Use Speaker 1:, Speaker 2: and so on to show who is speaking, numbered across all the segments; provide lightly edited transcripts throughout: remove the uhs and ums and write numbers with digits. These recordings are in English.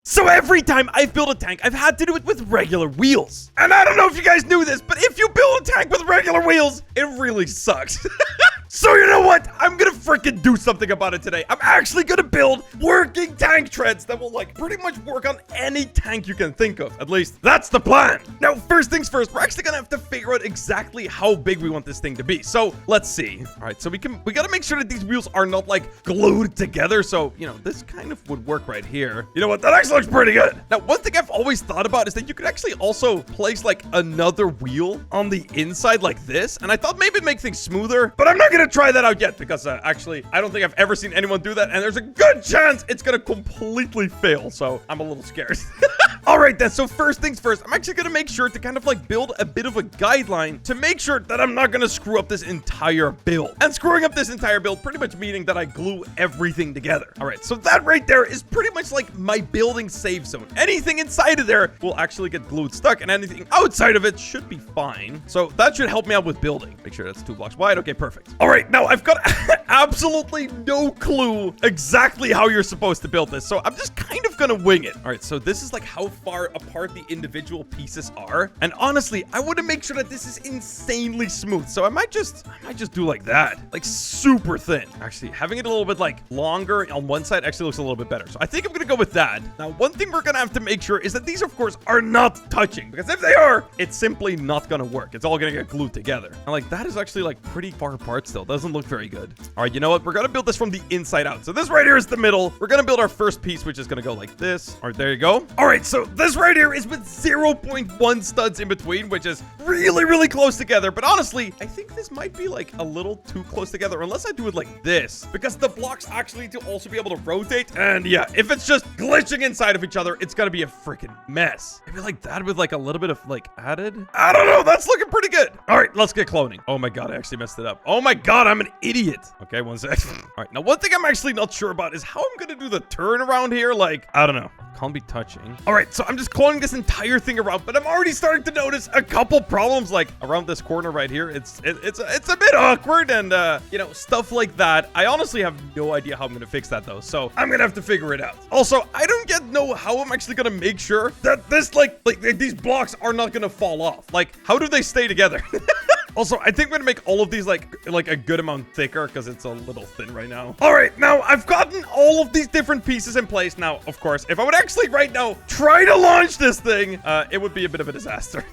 Speaker 1: So every time I've built a tank, I've had to do it with regular wheels. And I don't know if you guys knew this, but if you build a tank with regular wheels, it really sucks. So you know what? I'm gonna freaking do something about it today. I'm actually gonna build working tank treads that will like pretty much work on any tank you can think of. At least that's the plan. Now, first things first, we're actually gonna have to figure out exactly how big we want this thing to be. So let's see. All right, so we gotta make sure that these wheels are not like glued together. So, you know, this kind of would work right here. You know what? That actually looks pretty good. Now, one thing I've always thought about is that you could actually also place like another wheel on the inside like this. And I thought maybe it'd make things smoother, but I'm not gonna try that out yet because actually I don't think I've ever seen anyone do that, and there's a good chance it's gonna completely fail, so I'm a little scared. All right then, so first things first, I'm actually gonna make sure to kind of like build a bit of a guideline to make sure that I'm not gonna screw up this entire build. And screwing up this entire build pretty much meaning that I glue everything together. All right, so that right there is pretty much like my building safe zone. Anything inside of there will actually get glued stuck, and anything outside of it should be fine. So that should help me out with building. Make sure that's 2 blocks wide. Okay, perfect. All right, now I've got absolutely no clue exactly how you're supposed to build this, so I'm just kind of gonna wing it. All right, so this is like how far apart the individual pieces are, and honestly, I want to make sure that this is insanely smooth, so I might just do like that, like super thin. Actually, having it a little bit like longer on one side actually looks a little bit better, so I think I'm gonna go with that. Now, one thing we're gonna have to make sure is that these, of course, are not touching, because if they are, it's simply not gonna work. It's all gonna get glued together, and like that is actually like pretty far apart still. Doesn't look very good. All right, you know what? We're gonna build this from the inside out. So this right here is the middle. We're gonna build our first piece, which is gonna go like this. All right, there you go. All right, so this right here is with 0.1 studs in between, which is really, really close together. But honestly, I think this might be like a little too close together unless I do it like this, because the blocks actually need to also be able to rotate. And yeah, if it's just glitching inside of each other, it's gonna be a freaking mess. Maybe like that with like a little bit of like added. I don't know. That's looking pretty good. All right, let's get cloning. Oh my God, I actually messed it up. Oh my God, I'm an idiot. Okay, one sec. All right, now one thing I'm actually not sure about is how I'm gonna do the turn around here. Like, I don't know. Can't be touching. All right, so I'm just cloning this entire thing around, but I'm already starting to notice a couple problems, like around this corner right here. It's a bit awkward, and you know, stuff like that. I honestly have no idea how I'm gonna fix that though, so I'm gonna have to figure it out. Also, I don't yet know how I'm actually gonna make sure that this like these blocks are not gonna fall off. Like, how do they stay together? Also, I think we're gonna make all of these like a good amount thicker because it's a little thin right now. All right, now I've gotten all of these different pieces in place. Now, of course, if I would actually right now try to launch this thing, it would be a bit of a disaster.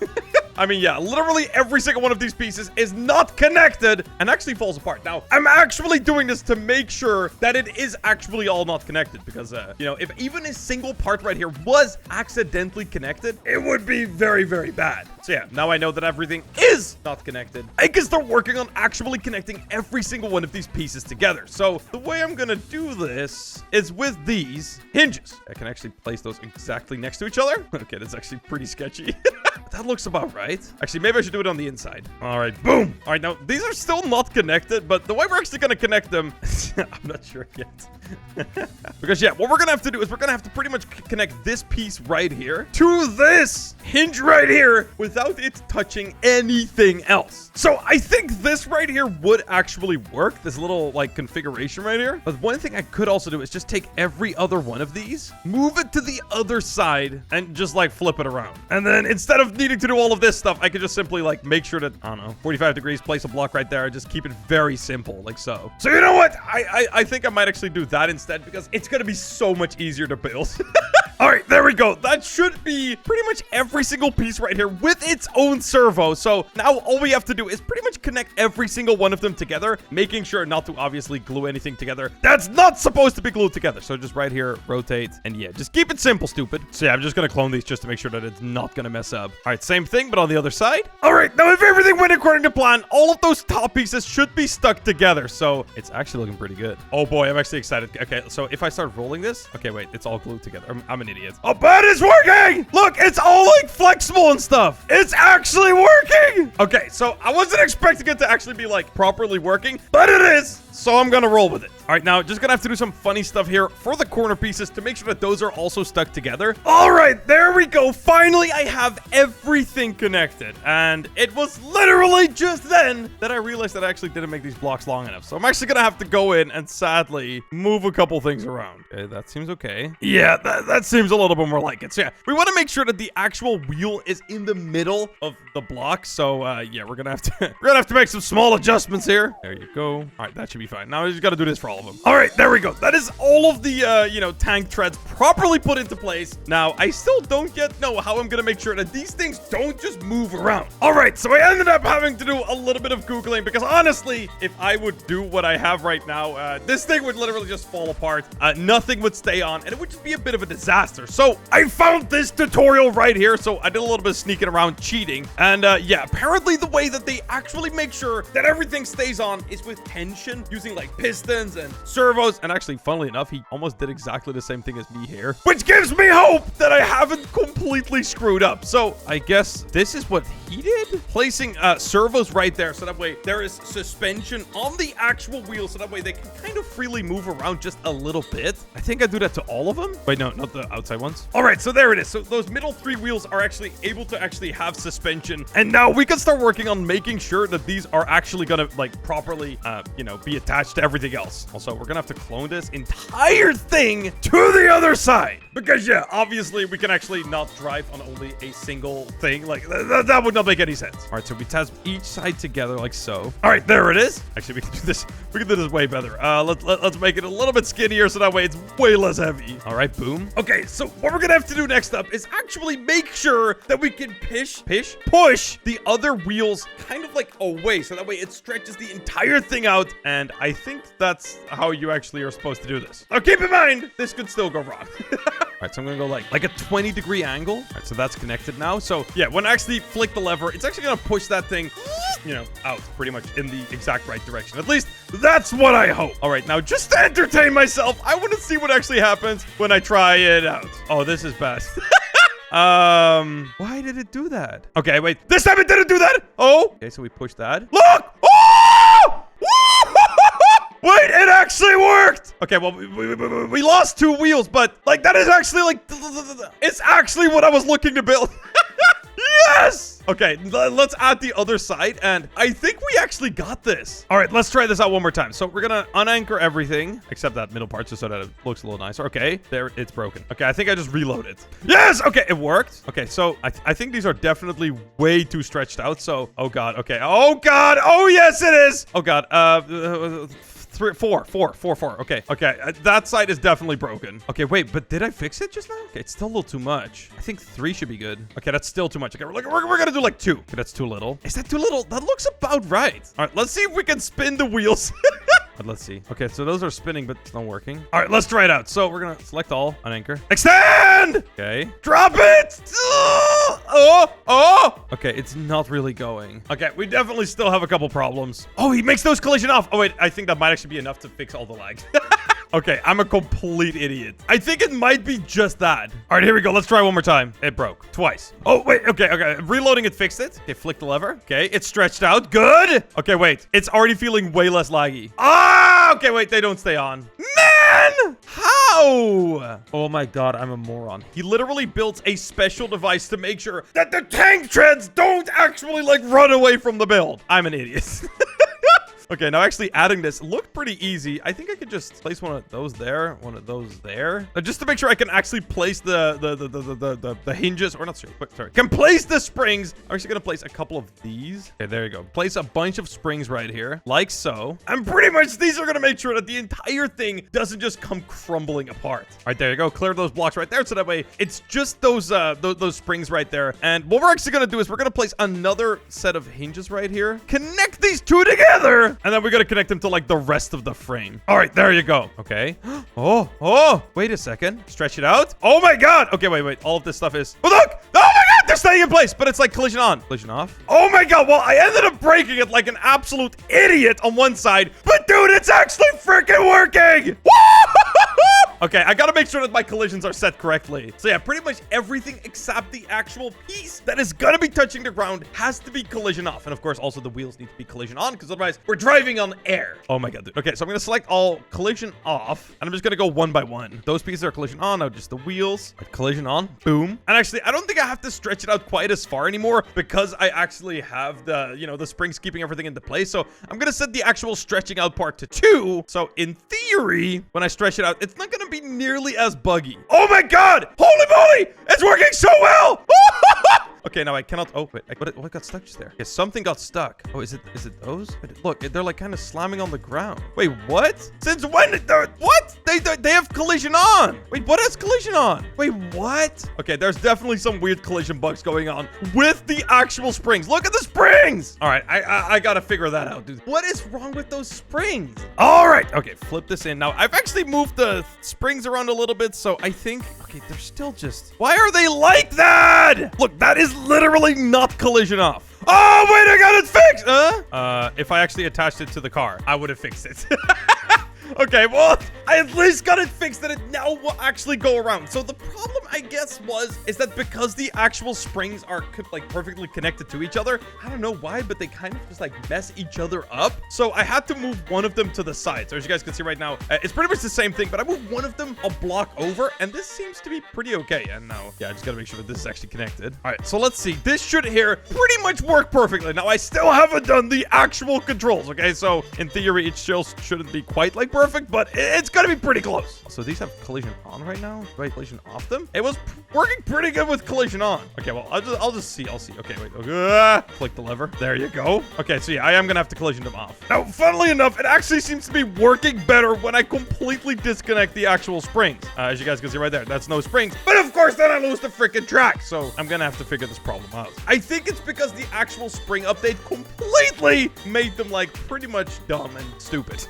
Speaker 1: I mean, yeah, literally every single one of these pieces is not connected and actually falls apart. Now, I'm actually doing this to make sure that it is actually all not connected because, you know, if even a single part right here was accidentally connected, it would be very, very bad. So yeah, now I know that everything is not connected. I can start working on actually connecting every single one of these pieces together. So the way I'm gonna do this is with these hinges. I can actually place those exactly next to each other. Okay, that's actually pretty sketchy. That looks about right. Actually, maybe I should do it on the inside. All right, boom. All right, now these are still not connected, but the way we're actually gonna connect them, I'm not sure yet. Because yeah, what we're gonna have to do is we're gonna have to pretty much connect this piece right here to this hinge right here without it touching anything else. So I think this right here would actually work, this little like configuration right here. But one thing I could also do is just take every other one of these, move it to the other side, and just like flip it around. And then instead of needing to do all of this stuff, I could just simply like make sure that, I don't know, 45 degrees, place a block right there, and just keep it very simple, like so. So you know what? I think I might actually do that instead because it's gonna be so much easier to build. All right, there we go. That should be pretty much every single piece right here with its own servo. So now all we have to do is pretty much connect every single one of them together, making sure not to obviously glue anything together that's not supposed to be glued together. So just right here, rotate, and yeah, just keep it simple, stupid. So yeah, I'm just gonna clone these just to make sure that it's not gonna mess up. All right, same thing, but on the other side. All right, now if everything went according to plan, all of those top pieces should be stuck together. So it's actually looking pretty good. Oh boy, I'm actually excited. Okay, so if I start rolling this, okay, wait, it's all glued together. I'm an idiot. Oh, but it's working! Look, it's all like flexible and stuff. It's actually working! Okay, so I wasn't expecting it to actually be like properly working, but it is. so I'm gonna roll with it. All right, now just gonna have to do some funny stuff here for the corner pieces to make sure that those are also stuck together. All right, there we go. Finally, I have everything connected. And it was literally just then that I realized that I actually didn't make these blocks long enough. So I'm actually gonna have to go in and sadly move a couple things around. Okay, that seems okay. Yeah, that seems a little bit more like it. So yeah, we want to make sure that the actual wheel is in the middle of the block. So yeah, we're gonna have to make some small adjustments here. There you go. All right, that should be fine. Now we just gotta do this for all of them. All right, there we go. That is all of the you know, tank treads properly put into place. Now I still don't yet know how I'm gonna make sure that these things don't just move around. All right, so I ended up having to do a little bit of Googling because honestly, if I would do what I have right now, this thing would literally just fall apart. Nothing would stay on, and it would just be a bit of a disaster. So I found this tutorial right here. So I did a little bit of sneaking around cheating. And yeah, apparently the way that they actually make sure that everything stays on is with tension, using like pistons and servos. And actually, funnily enough, he almost did exactly the same thing as me here, which gives me hope that I haven't completely screwed up. So I guess this is what he did, placing servos right there, so that way there is suspension on the actual wheel, so that way they can kind of freely move around just a little bit. I think I do that to all of them. Wait, no, not the outside ones. All right, so there it is. So those middle 3 wheels are actually able to actually have suspension, and now we can start working on making sure that these are actually gonna like properly you know, be attached to everything else. Also, we're gonna have to clone this entire thing to the other side, because yeah, obviously we can actually not drive on only a single thing. Like that would not make any sense. All right, so we test each side together like so. All right, there it is. Actually, we can do this way better. Let's make it a little bit skinnier, so that way it's way less heavy. All right, boom. Okay, so what we're gonna have to do next up is actually make sure that we can push the other wheels kind of like away, so that way it stretches the entire thing out. And I think that's how you actually are supposed to do this. Now keep in mind, this could still go wrong. All right, so I'm gonna go like a 20-degree angle. All right, so that's connected now. So yeah, when I actually flick the lever, it's actually gonna push that thing, you know, out pretty much in the exact right direction. At least that's what I hope. All right, now just to entertain myself, I want to see what actually happens when I try it out. Oh, this is best. Why did it do that? Okay, wait, this time it didn't do that. Oh, okay, so we push that. Look! Oh! Wait, it actually worked! Okay, well, we lost 2 wheels, but, like, that is actually, like, it's actually what I was looking to build. Yes! Okay, let's add the other side, and I think we actually got this. All right, let's try this out one more time. So we're gonna unanchor everything, except that middle part, just so that it looks a little nicer. Okay, there, it's broken. Okay, I think I just reloaded. Yes! Okay, it worked. Okay, so I think these are definitely way too stretched out, so, oh God, okay. Oh God, oh yes it is! Oh God, 4. Okay. That side is definitely broken. Okay, wait, but did I fix it just now? Okay, it's still a little too much. I think 3 should be good. Okay, that's still too much. Okay, we're gonna do like 2. Okay, that's too little. Is that too little? That looks about right. All right, let's see if we can spin the wheels. But let's see. Okay, so those are spinning, but it's not working. All right, let's try it out. So we're gonna select all, unanchor, extend. Okay, drop it. Oh. Okay, it's not really going. Okay, we definitely still have a couple problems. Oh, he makes those collision off. Oh wait, I think that might actually be enough to fix all the lag. Okay, I'm a complete idiot. I think it might be just that. All right, here we go. Let's try one more time. It broke twice. Oh, wait. Okay. Reloading it fixed it. Okay, flick the lever. Okay, it's stretched out. Good. Okay, wait. It's already feeling way less laggy. Ah, okay, wait. They don't stay on. Man! How? Oh my God, I'm a moron. He literally built a special device to make sure that the tank treads don't actually, like, run away from the build. I'm an idiot. Okay, now actually adding this looked pretty easy. I think I could just place one of those there, one of those there. Just to make sure I can actually place the hinges, or not sure, but sorry. Can place the springs. I'm actually gonna place a couple of these. Okay, there you go. Place a bunch of springs right here, like so. And pretty much these are gonna make sure that the entire thing doesn't just come crumbling apart. All right, there you go. Clear those blocks right there, so that way it's just those springs right there. And what we're actually gonna do is we're gonna place another set of hinges right here. Connect these 2 together. And then we're gonna connect them to like the rest of the frame. All right, there you go. Okay. Oh, wait a second. Stretch it out. Oh my God. Okay, wait. All of this stuff is, oh look. Oh my God, they're staying in place, but it's like collision on, collision off. Oh my God. Well, I ended up breaking it like an absolute idiot on one side, but dude, it's actually freaking working. Woo! Okay, I gotta make sure that my collisions are set correctly. So yeah, pretty much everything except the actual piece that is gonna be touching the ground has to be collision off. And of course, also the wheels need to be collision on, because otherwise we're driving on air. Oh my god, dude. Okay, so I'm gonna select all collision off, and I'm just gonna go one by one. Those pieces are collision on. Now just the wheels. Collision on. Boom. And actually, I don't think I have to stretch it out quite as far anymore, because I actually have the, you know, the springs keeping everything into place. So I'm gonna set the actual stretching out part to 2. So in theory, when I stretch it out, it's not gonna be nearly as buggy. Oh my god! Holy moly! It's working so well! Okay, now I cannot open it. What got stuck just there? Okay, something got stuck. Oh, is it those? Look, they're like kind of slamming on the ground. Wait, what? Since when did what? They have collision on. Wait, what has collision on? Wait, what? Okay, there's definitely some weird collision bugs going on with the actual springs. Look at the springs. All right, I gotta figure that out, dude. What is wrong with those springs? All right, okay, flip this in. Now, I've actually moved the springs around a little bit, so I think, okay, they're still just, why are they like that? Look, that is literally not collision off. Oh, wait, I got it fixed. If I actually attached it to the car, I would have fixed it. Okay, well, I at least got it fixed that it now will actually go around. So the problem, I guess, is that because the actual springs are like perfectly connected to each other, I don't know why, but they kind of just like mess each other up. So I had to move one of them to the side. So as you guys can see right now, it's pretty much the same thing, but I moved one of them a block over, and this seems to be pretty okay. And now, yeah, I just gotta make sure that this is actually connected. All right, so let's see. This should here pretty much work perfectly. Now, I still haven't done the actual controls, okay? So in theory, it still shouldn't be quite like perfect, but it's gonna be pretty close. So these have collision on right now. Do I collision off them? It was working pretty good with collision on. Okay, well, I'll just see. I'll see. Okay, wait. Okay. Click the lever. There you go. Okay, so yeah, I am gonna have to collision them off. Now, funnily enough, it actually seems to be working better when I completely disconnect the actual springs. As you guys can see right there, that's no springs. But of course, then I lose the freaking track. So I'm gonna have to figure this problem out. I think it's because the actual spring update completely made them like pretty much dumb and stupid.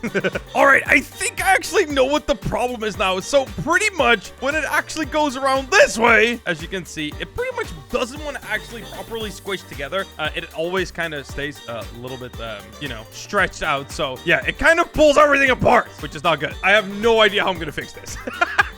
Speaker 1: All right, I think I actually know what the problem is now. So pretty much when it actually goes around this way, as you can see, it pretty much doesn't want to actually properly squish together. It always kind of stays a little bit, you know, stretched out. So yeah, it kind of pulls everything apart, which is not good. I have no idea how I'm going to fix this.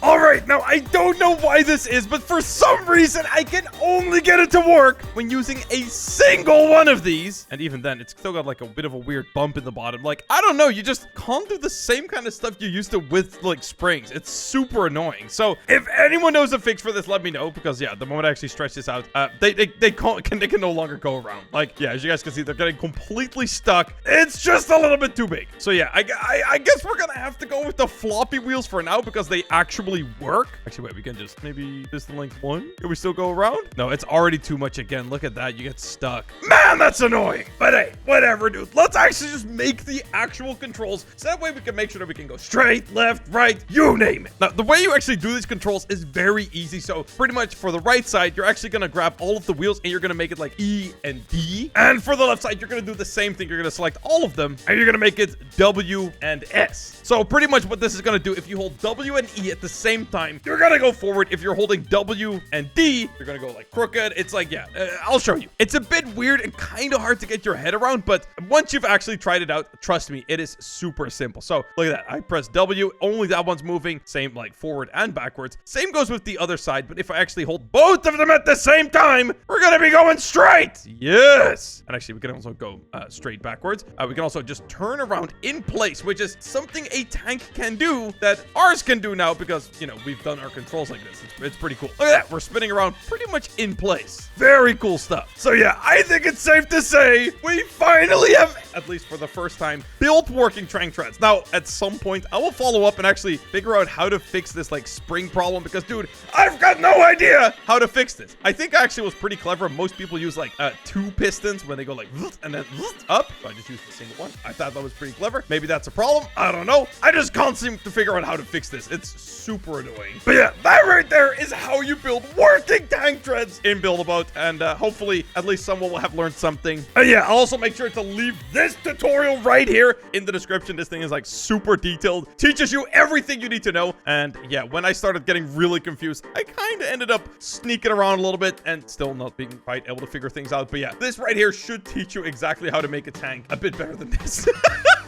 Speaker 1: All right, now I don't know why this is, but for some reason, I can only get it to work when using a single one of these. And even then, it's still got like a bit of a weird bump in the bottom. Like, I don't know, you just can't do the same kind of stuff you used to with like springs. It's super annoying. So if anyone knows a fix for this, let me know, because yeah, the moment I actually stretch this out, they can no longer go around. Like, yeah, as you guys can see, they're getting completely stuck. It's just a little bit too big. So yeah, I guess we're gonna have to go with the floppy wheels for now, because they actually work. Actually, wait, we can just maybe this the length 1. Can we still go around? No, it's already too much again. Look at that. You get stuck. Man, that's annoying. But hey, whatever, dude. Let's actually just make the actual controls, so that way we can make sure that we can go straight, left, right, you name it. Now, the way you actually do these controls is very easy. So pretty much for the right side, you're actually going to grab all of the wheels and you're going to make it like E and D. And for the left side, you're going to do the same thing. You're going to select all of them and you're going to make it W and S. So pretty much what this is going to do, if you hold W and E at the same time, you're going to go forward. If you're holding W and D, you're going to go like crooked. It's like, yeah, I'll show you. It's a bit weird and kind of hard to get your head around, but once you've actually tried it out, trust me, it is super simple. So look at that. I press W, only that one's moving. Same like forward and backwards. Same goes with the other side, but if I actually hold both of them at the same time, we're going to be going straight. Yes. And actually, we can also go straight backwards. We can also just turn around in place, which is something a tank can do that ours can do now, because, you know, we've done our controls like this. It's pretty cool. Look at that. We're spinning around pretty much in place. Very cool stuff. So yeah, I think it's safe to say we finally have, at least for the first time, built working tank treads. Now, at some point, I will follow up and actually figure out how to fix this like spring problem, because dude, I've got no idea how to fix this. I think actually was pretty clever. Most people use like 2 pistons when they go like and then up. So I just used the single one. I thought that was pretty clever. Maybe that's a problem. I don't know. I just can't seem to figure out how to fix this. It's super annoying. But yeah, that right there is how you build working tank treads in Build-A-Boat, and hopefully at least someone will have learned something. Yeah, I'll also make sure to leave this tutorial right here in the description. This thing is like super detailed, teaches you everything you need to know. And yeah, when I started getting really confused, I kind of ended up sneaking around a little bit and still not being quite able to figure things out. But yeah, this right here should teach you exactly how to make a tank a bit better than this.